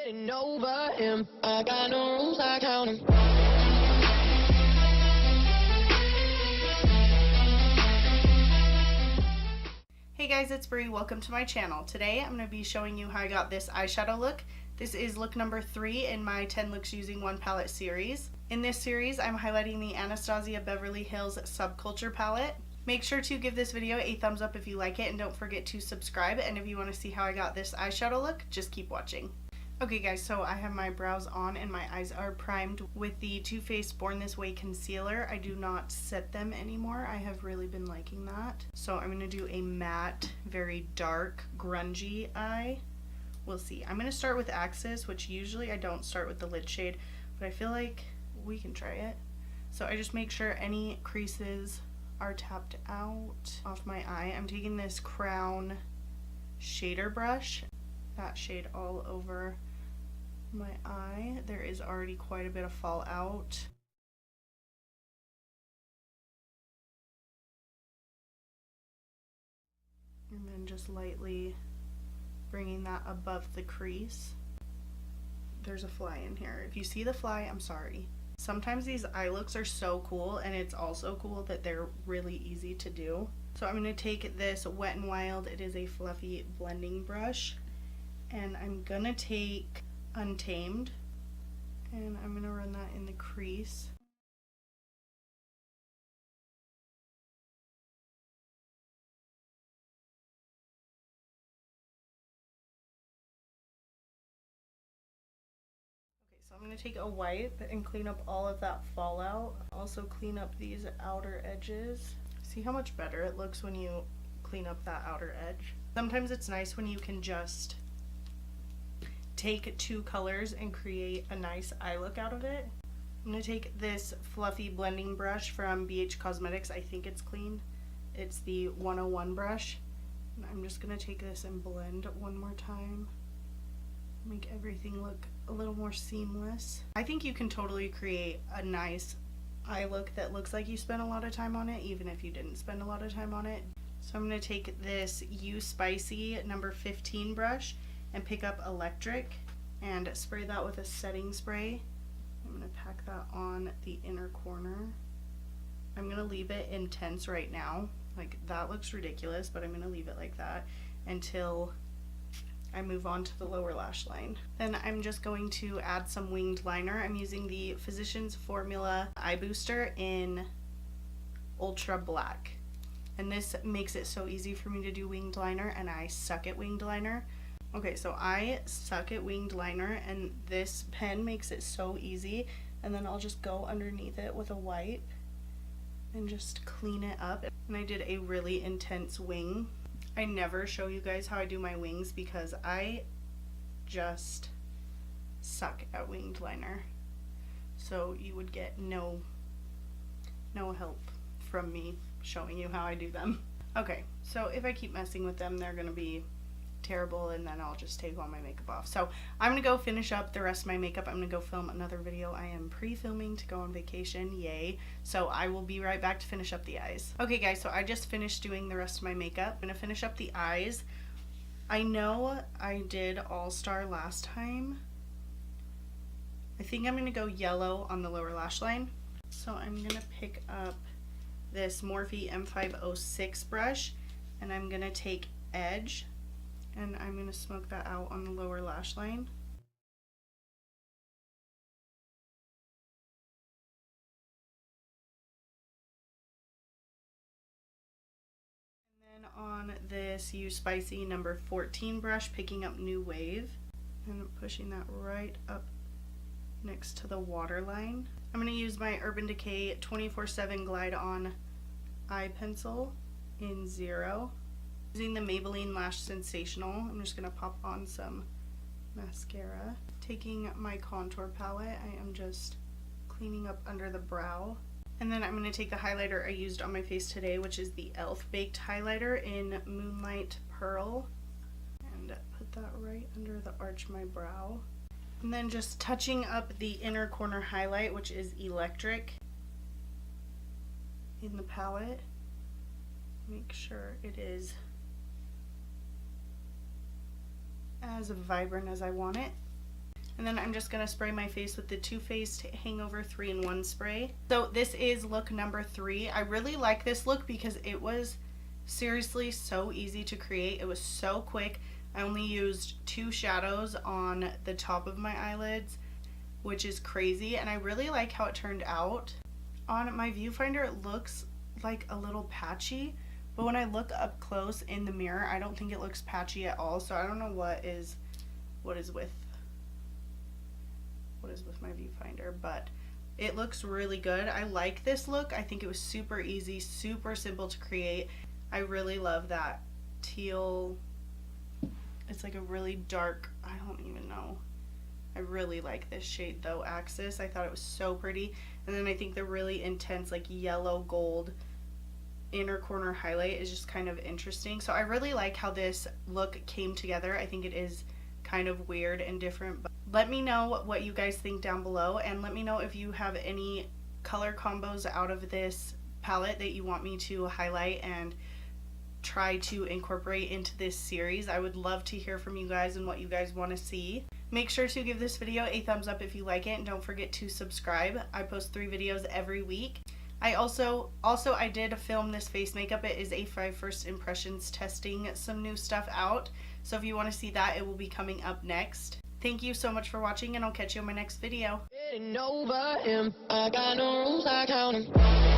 Getting over him. I got no rules, I count 'em. Hey guys, it's Bree. Welcome to my channel. Today I'm going to be showing you how I got this eyeshadow look. This is look number 3 in my 10 looks using one palette series. In this series, I'm highlighting the Anastasia Beverly Hills Subculture palette. Make sure to give this video a thumbs up if you like it, and don't forget to subscribe. And if you want to see how I got this eyeshadow look, just keep watching. Okay guys, so I have my brows on and my eyes are primed with the Too Faced Born This Way concealer. I do not set them anymore. I have really been liking that. So I'm going to do a matte, very dark, grungy eye. We'll see. I'm going to start with Axis, which usually I don't start with the lid shade, but I feel like we can try it. So I just make sure any creases are tapped out off my eye. I'm taking this Crown shader brush, that shade all over my eye. There is already quite a bit of fallout. And then just lightly bringing that above the crease. There's a fly in here. If you see the fly, I'm sorry. Sometimes these eye looks are so cool, and it's also cool that they're really easy to do. So I'm going to take this Wet n Wild, it is a fluffy blending brush, and I'm going to take Untamed, and I'm going to run that in the crease. So I'm going to take a wipe and clean up all of that fallout. Also clean up these outer edges. See how much better it looks when you clean up that outer edge? Sometimes it's nice when you can just take two colors and create a nice eye look out of it. I'm going to take this fluffy blending brush from Beige Cosmetics. I think it's clean. It's the 101 brush. And I'm just going to take this and blend one more time. Make everything look a little more seamless. I think you can totally create a nice eye look that looks like you spent a lot of time on it, even if you didn't spend a lot of time on it. So I'm going to take this You Spicy number 15 brush and pick up Electric and spray that with a setting spray. I'm going to pack that on the inner corner. I'm going to leave it intense right now. Like, that looks ridiculous, but I'm going to leave it like that until I move on to the lower lash line. Then I'm just going to add some winged liner. I'm using the Physicians Formula Eye Booster in Ultra Black. And this makes it so easy for me to do winged liner, and I suck at winged liner. Okay, so I suck at winged liner, and this pen makes it so easy. And then I'll just go underneath it with a wipe and just clean it up. And I did a really intense wing. I never show you guys how I do my wings because I just suck at winged liner. So you would get no help from me showing you how I do them. Okay, so if I keep messing with them, they're gonna be terrible, and then I'll just take all my makeup off. So I'm gonna go finish up the rest of my makeup. I'm gonna go film another video. I am pre-filming to go on vacation, yay. So I will be right back to finish up the eyes. Okay guys, so I just finished doing the rest of my makeup. I'm gonna finish up the eyes. I know I did All Star last time. I think I'm gonna go yellow on the lower lash line. So I'm gonna pick up this Morphe M506 brush, and I'm gonna take Edge, and I'm going to smoke that out on the lower lash line. And then on this You Spicy number 14 brush, picking up New Wave and pushing that right up next to the waterline. I'm going to use my Urban Decay 24/7 Glide On eye pencil in 0. Using the Maybelline Lash Sensational, I'm just going to pop on some mascara. Taking my contour palette, I am just cleaning up under the brow. And then I'm going to take the highlighter I used on my face today, which is the e.l.f. Baked Highlighter in Moonlight Pearl, and put that right under the arch of my brow. And then just touching up the inner corner highlight, which is Electric, in the palette. Make sure it is as vibrant as I want it. And then I'm just going to spray my face with the Too Faced Hangover 3-in-1 spray. So this is look number 3. I really like this look because it was seriously so easy to create. It was so quick. I only used 2 shadows on the top of my eyelids, which is crazy, and I really like how it turned out. On my viewfinder, it looks like a little patchy, but when I look up close in the mirror, I don't think it looks patchy at all. So I don't know what is with my viewfinder, but it looks really good. I like this look. I think it was super easy, super simple to create. I really love that teal. It's like a really dark, I don't even know. I really like this shade though, Axis. I thought it was so pretty. And then I think the really intense like yellow gold inner corner highlight is just kind of interesting. So I really like how this look came together. I think it is kind of weird and different, but let me know what you guys think down below, and let me know if you have any color combos out of this palette that you want me to highlight and try to incorporate into this series. I would love to hear from you guys and what you guys want to see. Make sure to give this video a thumbs up if you like it, and don't forget to subscribe. I post 3 videos every week. I did film this face makeup. It is a 5 first impressions testing some new stuff out. So if you want to see that, it will be coming up next. Thank you so much for watching, and I'll catch you in my next video. Getting over him. I got no rules, I count 'em.